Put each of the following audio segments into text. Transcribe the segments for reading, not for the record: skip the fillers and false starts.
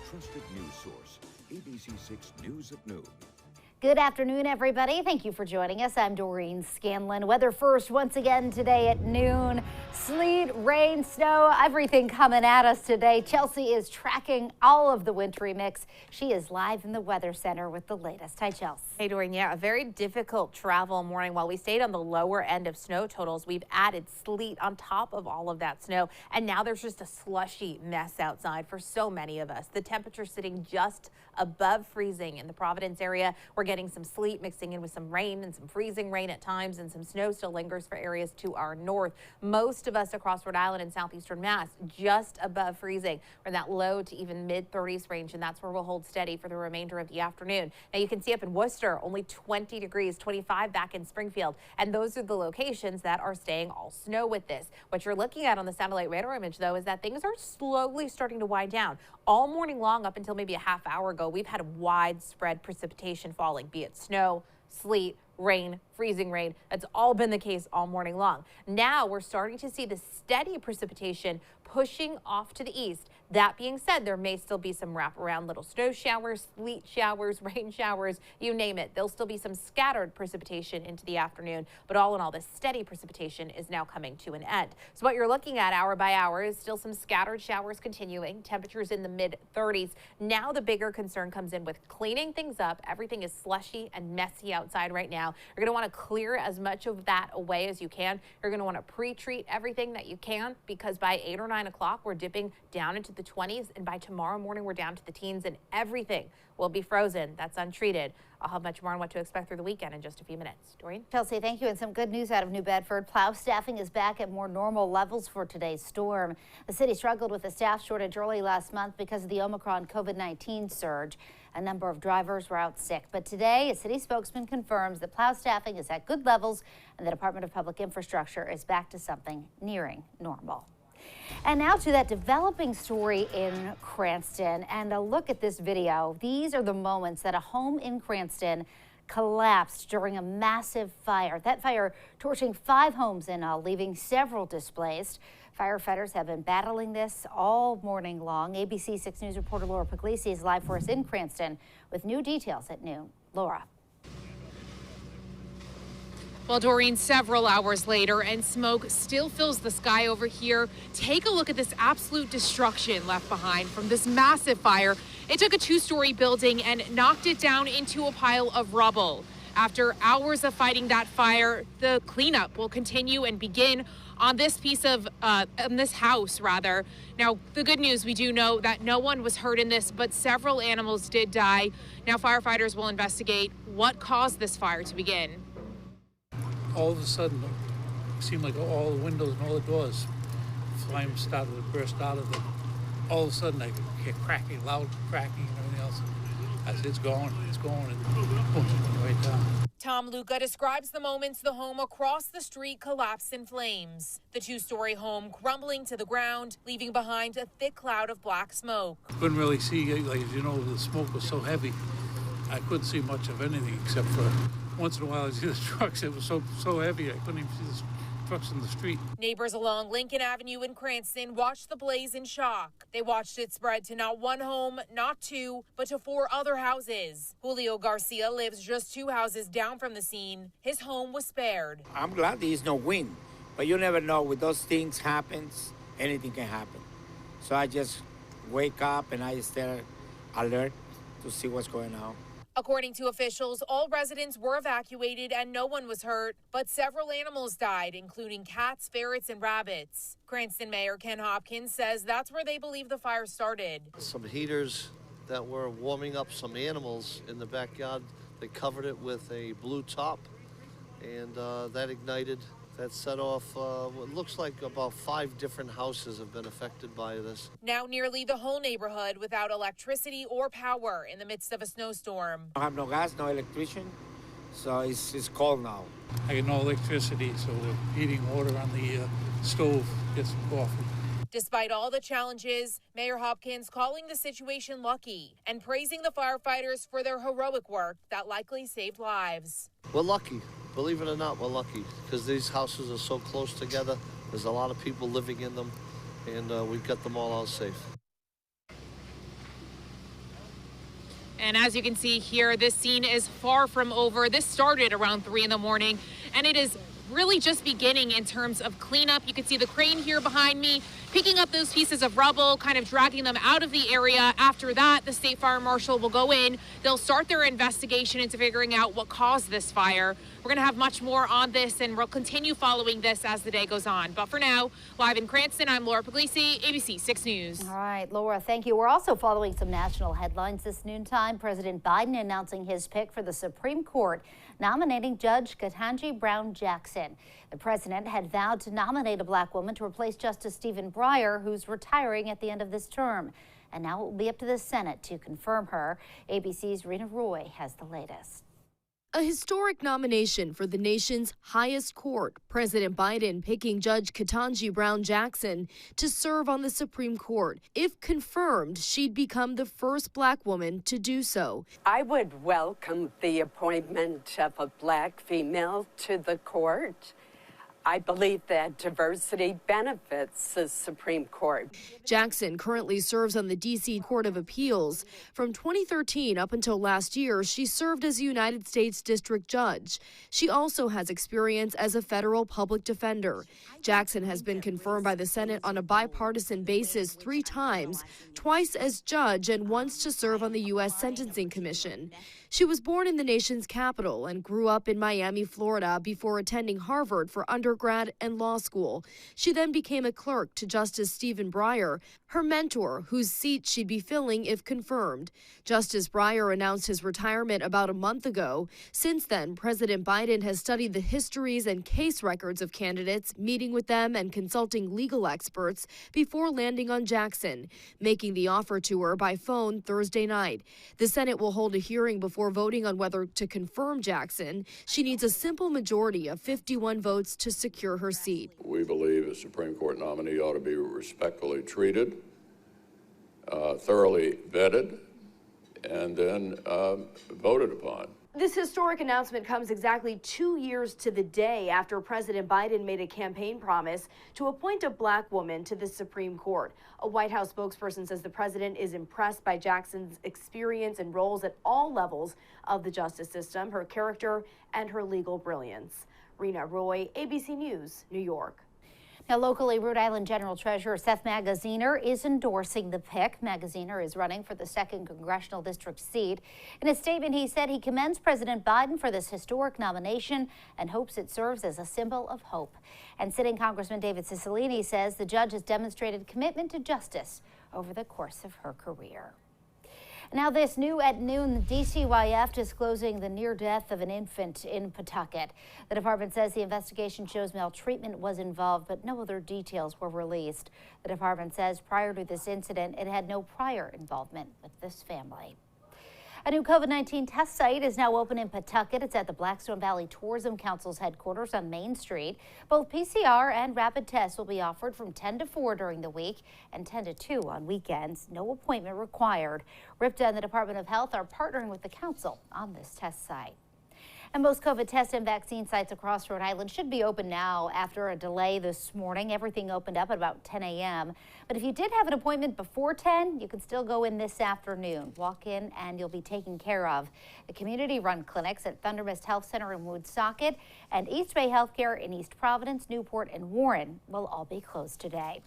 trusted news source, ABC6 News at Noon. Good afternoon, everybody. Thank you for joining us. I'm Doreen Scanlon. Weather first once again today at noon. Sleet, rain, snow, everything coming at us today. Chelsea is tracking all of the wintry mix. She is live in the Weather Center with the latest. Hi, Chelsea. Hey, Doreen. Yeah, a very difficult travel morning. While we stayed on the lower end of snow totals, we've added sleet on top of all of that snow. And now there's just a slushy mess outside for so many of us. The temperature sitting just above freezing in the Providence area. We're getting some sleet mixing in with some rain and some freezing rain at times, and some snow still lingers for areas to our north. Most of us across Rhode Island and southeastern Mass just above freezing. We're in that low to even mid-30s range, and that's where we'll hold steady for the remainder of the afternoon. Now you can see up in Worcester, only 20 degrees, 25 back in Springfield, and those are the locations that are staying all snow with this. What you're looking at on the satellite radar image, though, is that things are slowly starting to wind down. All morning long, up until maybe a half hour ago, we've had widespread precipitation falling, be it snow, sleet, rain, freezing rain. That's all been the case all morning long. Now we're starting to see the steady precipitation pushing off to the east. That being said, there may still be some wraparound little snow showers, sleet showers, rain showers, you name it. There'll still be some scattered precipitation into the afternoon, but all in all, this steady precipitation is now coming to an end. So what you're looking at hour by hour is still some scattered showers continuing, temperatures in the mid-30s. Now the bigger concern comes in with cleaning things up. Everything is slushy and messy outside right now. You're going to want to clear as much of that away as you can. You're going to want to pre-treat everything that you can, because by 8 or 9 o'clock, we're dipping down into the 20s, and by tomorrow morning, we're down to the teens, and everything will be frozen. That's untreated. I'll have much more on what to expect through the weekend in just a few minutes. Doreen? Chelsea, thank you. And some good news out of New Bedford. Plow staffing is back at more normal levels for today's storm. The city struggled with a staff shortage early last month because of the Omicron COVID-19 surge. A number of drivers were out sick. But today, a city spokesman confirms that plow staffing is at good levels and the Department of Public Infrastructure is back to something nearing normal. And now to that developing story in Cranston, and a look at this video. These are the moments that a home in Cranston collapsed during a massive fire. That fire torching 5 homes in all, leaving several displaced. Firefighters have been battling this all morning long. ABC6 News reporter Laura Puglisi is live for us in Cranston with new details at noon. Laura. Well, Doreen, several hours later, and smoke still fills the sky over here. Take a look at this absolute destruction left behind from this massive fire. It took a 2-story building and knocked it down into a pile of rubble. After hours of fighting that fire, the cleanup will continue and begin on this piece of, this house, rather. Now, the good news, we do know that no one was hurt in this, but several animals did die. Now, firefighters will investigate what caused this fire to begin. All of a sudden, it seemed like all the windows and all the doors, flames started to burst out of them. All of a sudden, I could hear cracking, loud cracking and everything else. I said, it's going, and boom, right down. Tom Luca describes the moments the home across the street collapsed in flames. The 2-story home crumbling to the ground, leaving behind a thick cloud of black smoke. Couldn't really see, like, you know, the smoke was so heavy. I couldn't see much of anything except for once in a while I see the trucks. It was so heavy I couldn't even see the trucks in the street. Neighbors along Lincoln Avenue in Cranston watched the blaze in shock. They watched it spread to not one home, not 2, but to 4 other houses. Julio Garcia lives just 2 houses down from the scene. His home was spared. I'm glad there is no wind, but you never know. When those things happens, anything can happen. So I just wake up and I stay alert to see what's going on. According to officials, all residents were evacuated and no one was hurt, but several animals died, including cats, ferrets, and rabbits. Cranston Mayor Ken Hopkins says that's where they believe the fire started. Some heaters that were warming up some animals in the backyard, they covered it with a blue top, and that ignited. That set off what looks like about 5 different houses have been affected by this. Now nearly the whole neighborhood without electricity or power in the midst of a snowstorm. I have no gas, no electrician, so it's cold now. I get no electricity, so we're heating water on the stove, get some coffee. Despite all the challenges, Mayor Hopkins calling the situation lucky and praising the firefighters for their heroic work that likely saved lives. We're lucky. Believe it or not, we're lucky because these houses are so close together. There's a lot of people living in them, and we got them all out safe. And as you can see here, this scene is far from over. This started around 3 in the morning, and it is really just beginning in terms of cleanup. You can see the crane here behind me picking up those pieces of rubble, kind of dragging them out of the area. After that, the state fire marshal will go in. They'll start their investigation into figuring out what caused this fire. We're going to have much more on this, and we'll continue following this as the day goes on. But for now, live in Cranston, I'm Laura Puglisi, ABC 6 News. All right, Laura, thank you. We're also following some national headlines this noontime. President Biden announcing his pick for the Supreme Court, nominating Judge Ketanji Brown Jackson. The president had vowed to nominate a black woman to replace Justice Stephen Breyer, who's retiring at the end of this term. And now it will be up to the Senate to confirm her. ABC's Rena Roy has the latest. A historic nomination for the nation's highest court, President Biden picking Judge Ketanji Brown Jackson to serve on the Supreme Court. If confirmed, she'd become the first black woman to do so. I would welcome the appointment of a black female to the court. I believe that diversity benefits the Supreme Court. Jackson currently serves on the D.C. Court of Appeals. From 2013 up until last year, she served as a United States District Judge. She also has experience as a federal public defender. Jackson has been confirmed by the Senate on a bipartisan basis 3 times, twice as judge and once to serve on the U.S. Sentencing Commission. She was born in the nation's capital and grew up in Miami, Florida, before attending Harvard for undergrad and law school. She then became a clerk to Justice Stephen Breyer, her mentor, whose seat she'd be filling if confirmed. Justice Breyer announced his retirement about a month ago. Since then, President Biden has studied the histories and case records of candidates, meeting with them and consulting legal experts before landing on Jackson, making the offer to her by phone Thursday night. The Senate will hold a hearing before voting on whether to confirm Jackson. She needs a simple majority of 51 votes to secure her seat. We believe a Supreme Court nominee ought to be respectfully treated, thoroughly vetted, and then voted upon. This historic announcement comes exactly 2 years to the day after President Biden made a campaign promise to appoint a black woman to the Supreme Court. A White House spokesperson says the president is impressed by Jackson's experience and roles at all levels of the justice system, her character, and her legal brilliance. Rena Roy, ABC News, New York. Now, locally, Rhode Island General Treasurer Seth Magaziner is endorsing the pick. Magaziner is running for the 2nd Congressional District seat. In a statement, he said he commends President Biden for this historic nomination and hopes it serves as a symbol of hope. And sitting Congressman David Cicilline says the judge has demonstrated commitment to justice over the course of her career. Now, this new at noon, the DCYF disclosing the near death of an infant in Pawtucket. The department says the investigation shows maltreatment was involved, but no other details were released. The department says prior to this incident, it had no prior involvement with this family. A new COVID-19 test site is now open in Pawtucket. It's at the Blackstone Valley Tourism Council's headquarters on Main Street. Both PCR and rapid tests will be offered from 10 to 4 during the week and 10 to 2 on weekends. No appointment required. RIPTA and the Department of Health are partnering with the council on this test site. And most COVID test and vaccine sites across Rhode Island should be open now after a delay this morning. Everything opened up at about 10 a.m. But if you did have an appointment before 10, you can still go in this afternoon. Walk in and you'll be taken care of. The community-run clinics at Thunder Mist Health Center in Woonsocket and East Bay Healthcare in East Providence, Newport, and Warren will all be closed today.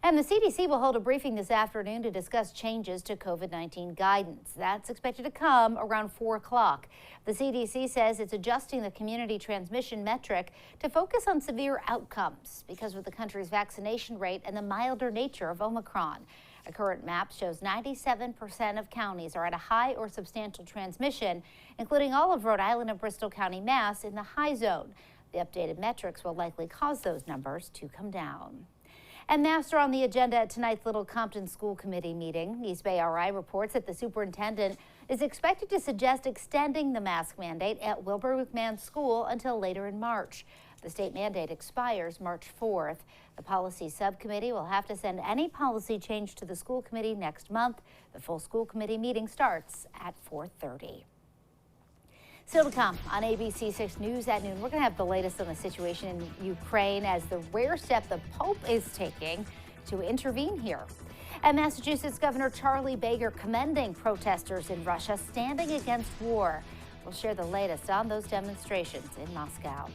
And the CDC will hold a briefing this afternoon to discuss changes to COVID-19 guidance. That's expected to come around 4 o'clock. The CDC says it's adjusting the community transmission metric to focus on severe outcomes because of the country's vaccination rate and the milder nature of Omicron. A current map shows 97% of counties are at a high or substantial transmission, including all of Rhode Island and Bristol County, Mass, in the high zone. The updated metrics will likely cause those numbers to come down. And master on the agenda at tonight's Little Compton School Committee meeting. East Bay RI reports that the superintendent is expected to suggest extending the mask mandate at Wilbur McMahon School until later in March. The state mandate expires March 4th. The policy subcommittee will have to send any policy change to the school committee next month. The full school committee meeting starts at 4:30. Still to come on ABC6 News at noon, we're going to have the latest on the situation in Ukraine as the rare step the Pope is taking to intervene here. And Massachusetts Governor Charlie Baker commending protesters in Russia standing against war. We'll share the latest on those demonstrations in Moscow.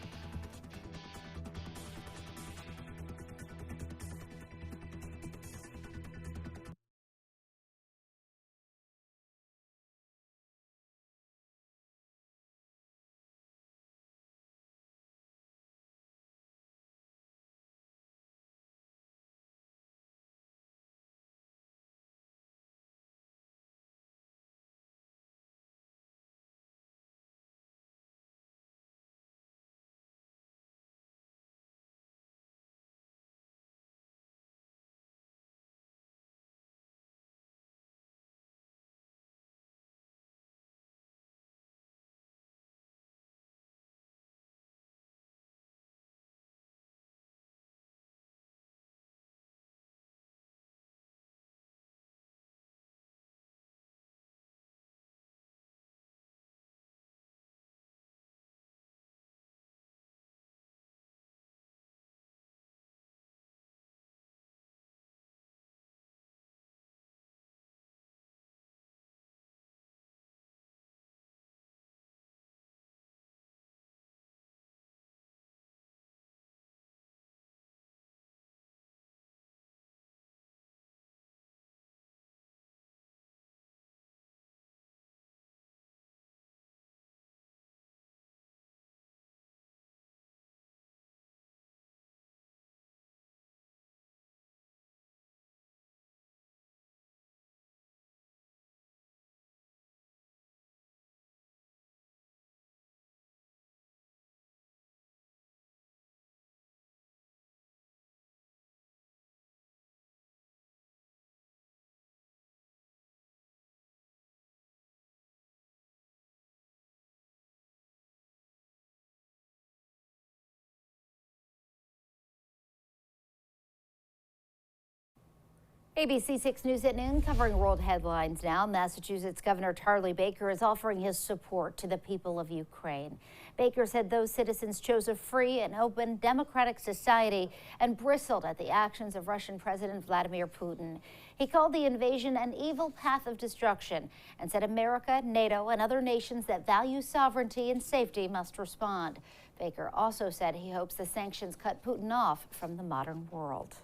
ABC6 News at noon covering world headlines now. Massachusetts Governor Charlie Baker is offering his support to the people of Ukraine. Baker said those citizens chose a free and open democratic society and bristled at the actions of Russian President Vladimir Putin. He called the invasion an evil path of destruction and said America, NATO, and other nations that value sovereignty and safety must respond. Baker also said he hopes the sanctions cut Putin off from the modern world.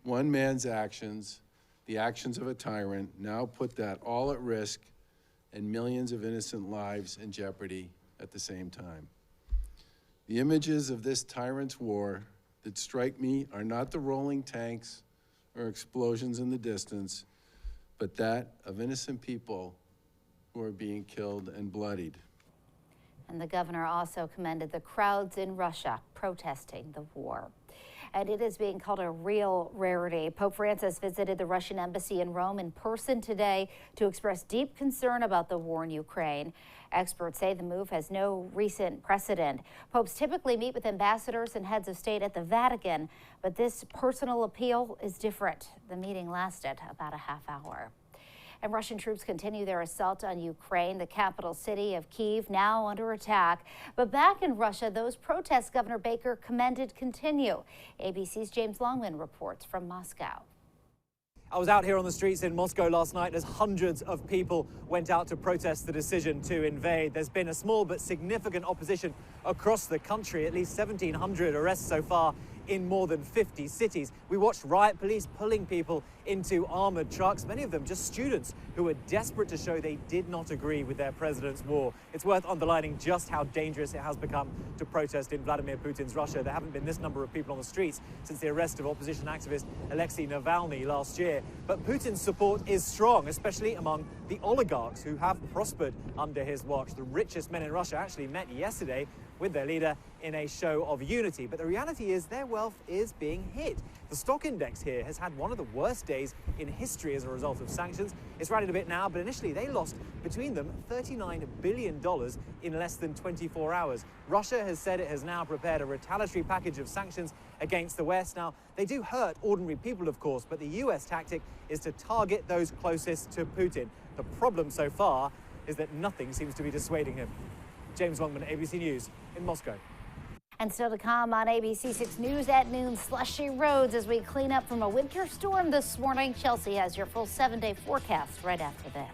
One man's actions, the actions of a tyrant, now put that all at risk and millions of innocent lives in jeopardy at the same time. The images of this tyrant's war that strike me are not the rolling tanks or explosions in the distance, but that of innocent people who are being killed and bloodied. And the governor also commended the crowds in Russia protesting the war. And it is being called a real rarity. Pope Francis visited the Russian embassy in Rome in person today to express deep concern about the war in Ukraine. Experts say the move has no recent precedent. Popes typically meet with ambassadors and heads of state at the Vatican, but this personal appeal is different. The meeting lasted about a half hour. And Russian troops continue their assault on Ukraine, the capital city of Kyiv, now under attack. But back in Russia, those protests Governor Baker commended continue. ABC's James Longman reports from Moscow. I was out here on the streets in Moscow last night as hundreds of people went out to protest the decision to invade. There's been a small but significant opposition across the country, at least 1,700 arrests so far in more than 50 cities. We watched riot police pulling people into armored trucks, many of them just students who were desperate to show they did not agree with their president's war. It's worth underlining just how dangerous it has become to protest in Vladimir Putin's Russia. There haven't been this number of people on the streets since the arrest of opposition activist Alexei Navalny last year. But Putin's support is strong, especially among the oligarchs who have prospered under his watch. The richest men in Russia actually met yesterday with their leader in a show of unity. But the reality is their wealth is being hit. The stock index here has had one of the worst days in history as a result of sanctions. It's rallied a bit now, but initially they lost between them $39 billion in less than 24 hours. Russia has said it has now prepared a retaliatory package of sanctions against the West. Now, they do hurt ordinary people, of course, but the US tactic is to target those closest to Putin. The problem so far is that nothing seems to be dissuading him. James Longman, ABC News in Moscow. And still to come on ABC6 News at noon, slushy roads as we clean up from a winter storm this morning. Chelsea has your full 7-day forecast right after this.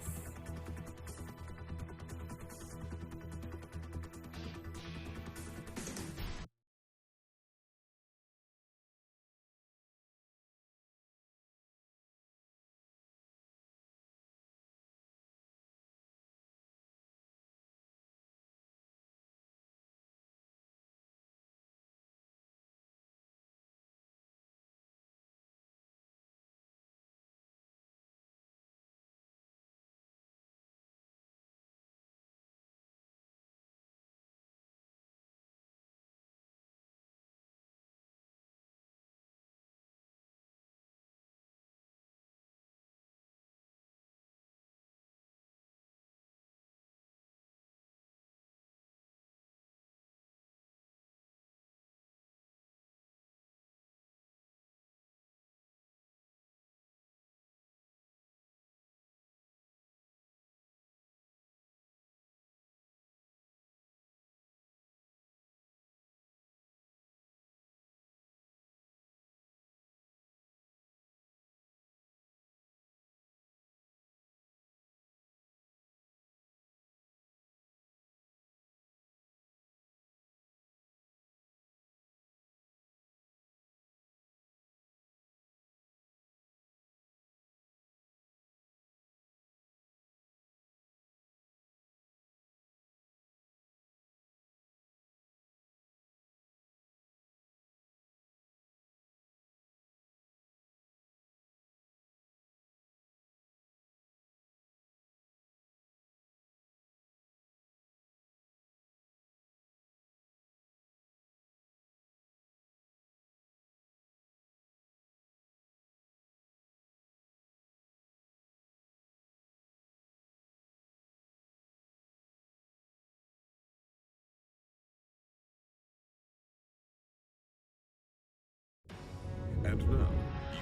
And now,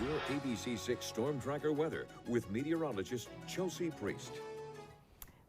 your ABC6 Storm Tracker weather with meteorologist Chelsea Priest.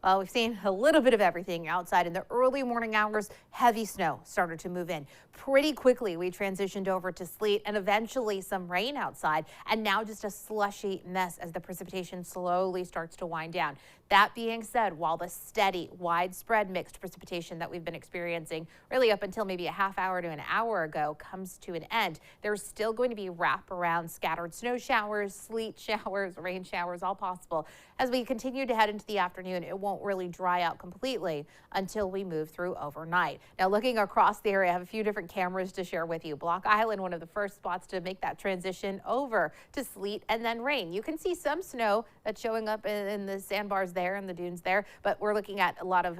Well, we've seen a little bit of everything outside. In the early morning hours, heavy snow started to move in. Pretty quickly, we transitioned over to sleet and eventually some rain outside, and now just a slushy mess as the precipitation slowly starts to wind down. That being said, while the steady, widespread mixed precipitation that we've been experiencing really up until maybe a half hour to an hour ago comes to an end, there's still going to be wraparound scattered snow showers, sleet showers, rain showers, all possible. As we continue to head into the afternoon, it won't really dry out completely until we move through overnight. Now, looking across the area, I have a few different cameras to share with you. Block Island, one of the first spots to make that transition over to sleet and then rain. You can see some snow that's showing up in the sandbars there and the dunes there, but we're looking at a lot of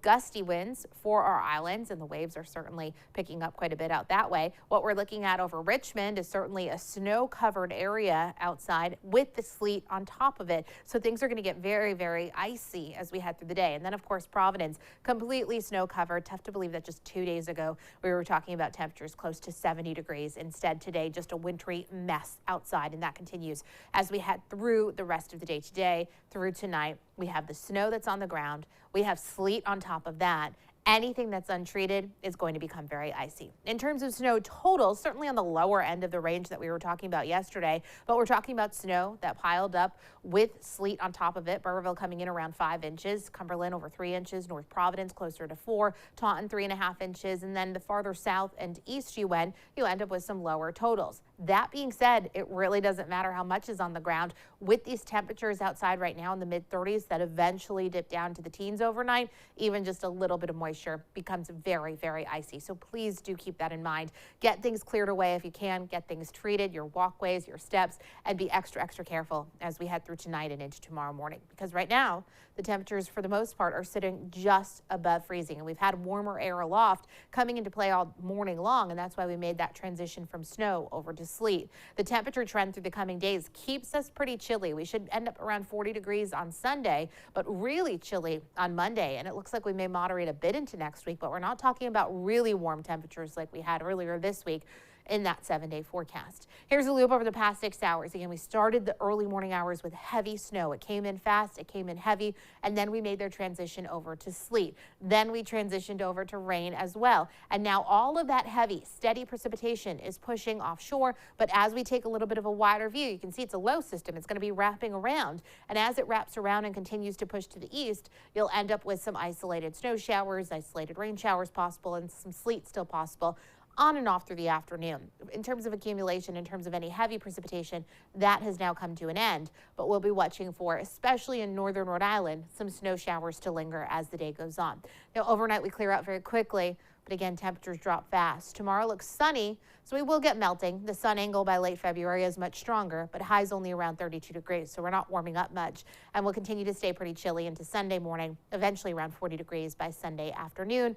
gusty winds for our islands, and the waves are certainly picking up quite a bit out that way. What we're looking at over Richmond is certainly a snow-covered area outside with the sleet on top of it. So things are going to get very, very icy as we head through the day. And then, of course, Providence, completely snow-covered. Tough to believe that just 2 days ago we were talking about temperatures close to 70 degrees. Instead, today, just a wintry mess outside, and that continues as we head through the rest of the day today through tonight. We have the snow that's on the ground. We have sleet on top of that. Anything that's untreated is going to become very icy. In terms of snow totals, certainly on the lower end of the range that we were talking about yesterday, but we're talking about snow that piled up with sleet on top of it. Burrillville coming in around 5 inches, Cumberland over 3 inches, North Providence closer to 4, Taunton 3.5 inches, and then the farther south and east you end up with some lower totals. That being said, it really doesn't matter how much is on the ground. With these temperatures outside right now in the mid-30s that eventually dip down to the teens overnight, even just a little bit of moisture becomes very, very icy. So please do keep that in mind. Get things cleared away if you can. Get things treated, your walkways, your steps, and be extra, extra careful as we head through tonight and into tomorrow morning. Because right now, the temperatures for the most part are sitting just above freezing. And we've had warmer air aloft coming into play all morning long. And that's why we made that transition from snow over to sleet. The temperature trend through the coming days keeps us pretty chilly. We should end up around 40 degrees on Sunday, but really chilly on Monday. And it looks like we may moderate a bit into next week, but we're not talking about really warm temperatures like we had earlier this week. in that 7-day forecast. Here's a loop over the past 6 hours. Again, we started the early morning hours with heavy snow. It came in fast, it came in heavy, and then we made their transition over to sleet. Then we transitioned over to rain as well. And now all of that heavy, steady precipitation is pushing offshore. But as we take a little bit of a wider view, you can see it's a low system. It's going to be wrapping around. And as it wraps around and continues to push to the east, you'll end up with some isolated snow showers, isolated rain showers possible, and some sleet still possible on and off through the afternoon. In terms of accumulation, in terms of any heavy precipitation, that has now come to an end, but we'll be watching for, especially in northern Rhode Island, some snow showers to linger as the day goes on. Now, overnight we clear out very quickly, but again, temperatures drop fast. Tomorrow looks sunny, so we will get melting. The sun angle by late February is much stronger, but highs only around 32 degrees, so we're not warming up much. And we'll continue to stay pretty chilly into Sunday morning, eventually around 40 degrees by Sunday afternoon.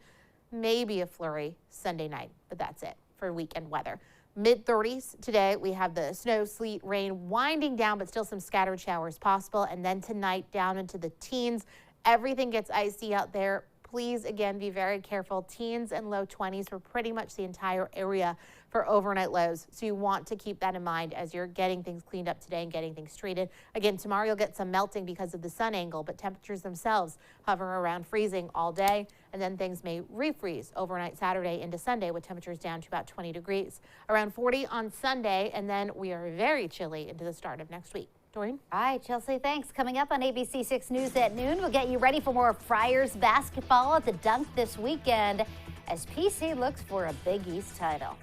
Maybe a flurry Sunday night, but that's it for weekend weather. Mid-30s today. We have the snow, sleet, rain winding down, but still some scattered showers possible. And then tonight down into the teens. Everything gets icy out there. Please, again, be very careful. Teens and low 20s for pretty much the entire area for overnight lows. So you want to keep that in mind as you're getting things cleaned up today and getting things treated. Again, tomorrow you'll get some melting because of the sun angle, but temperatures themselves hover around freezing all day. And then things may refreeze overnight Saturday into Sunday with temperatures down to about 20 degrees. Around 40 on Sunday, and then we are very chilly into the start of next week. Doreen? All right, Chelsea, thanks. Coming up on ABC6 News at noon, we'll get you ready for more Friars basketball at the Dunk this weekend as PC looks for a Big East title.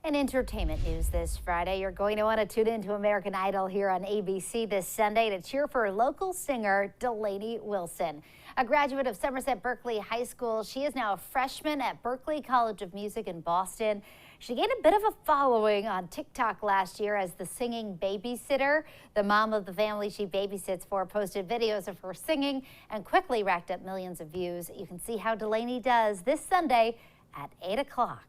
In entertainment news this Friday, you're going to want to tune in to American Idol here on ABC this Sunday to cheer for local singer Delaney Wilson. A graduate of Somerset Berkeley High School, she is now a freshman at Berklee College of Music in Boston. She gained a bit of a following on TikTok last year as the singing babysitter. The mom of the family she babysits for posted videos of her singing and quickly racked up millions of views. You can see how Delaney does this Sunday at 8 o'clock.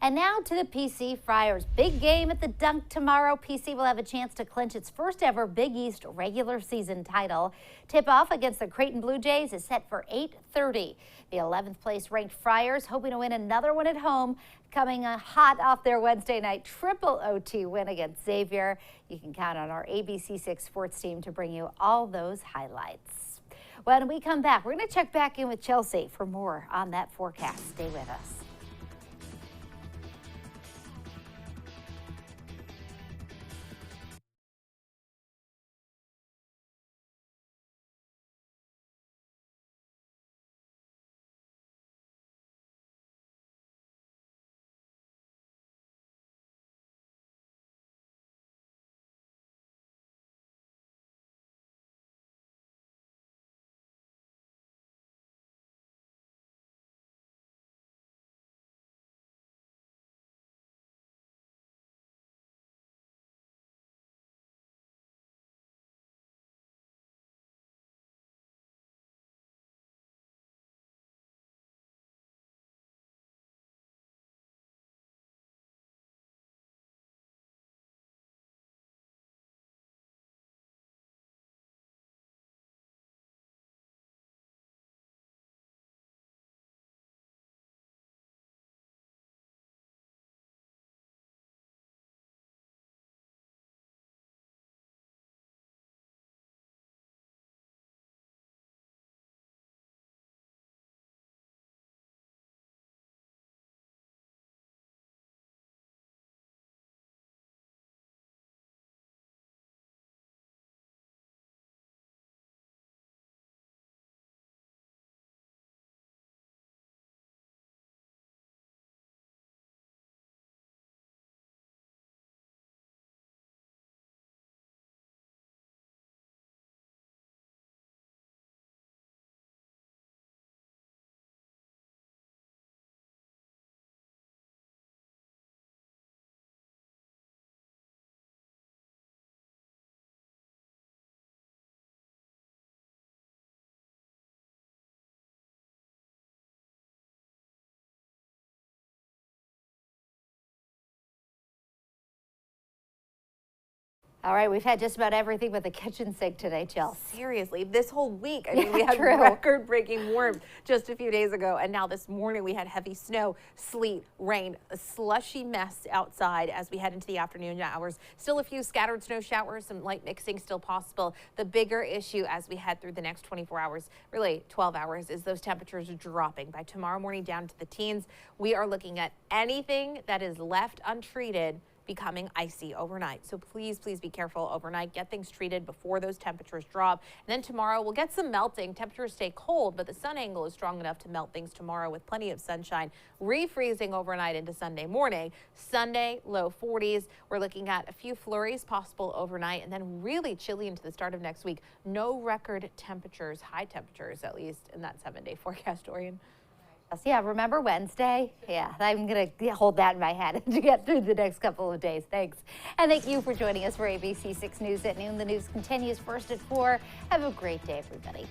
And now to the PC Friars. Big game at the Dunk tomorrow. PC will have a chance to clinch its first ever Big East regular season title. Tip-off against the Creighton Blue Jays is set for 8:30. The 11th place ranked Friars hoping to win another one at home, coming hot off their Wednesday night triple OT win against Xavier. You can count on our ABC6 sports team to bring you all those highlights. When we come back, we're going to check back in with Chelsea for more on that forecast. Stay with us. All right, we've had just about everything but the kitchen sink today, Jill. Seriously, this whole week, I mean, we had true. record-breaking warmth just a few days ago, and now this morning we had heavy snow, sleet, rain, a slushy mess outside as we head into the afternoon hours. Still a few scattered snow showers, some light mixing still possible. The bigger issue as we head through the next 24 hours, really 12 hours, is those temperatures dropping. By tomorrow morning down to the teens, we are looking at anything that is left untreated becoming icy overnight. So please be careful overnight. Get things treated before those temperatures drop. And then tomorrow we'll get some melting. Temperatures stay cold, but the sun angle is strong enough to melt things tomorrow with plenty of sunshine, refreezing overnight into Sunday morning. Sunday, low 40s. We're looking at a few flurries possible overnight, and then really chilly into the start of next week. No record temperatures, high temperatures at least, in that 7-day forecast, Dorian. Yeah, remember Wednesday? Yeah, I'm going to hold that in my head to get through the next couple of days. Thanks. And thank you for joining us for ABC6 News at noon. The news continues first at 4. Have a great day, everybody.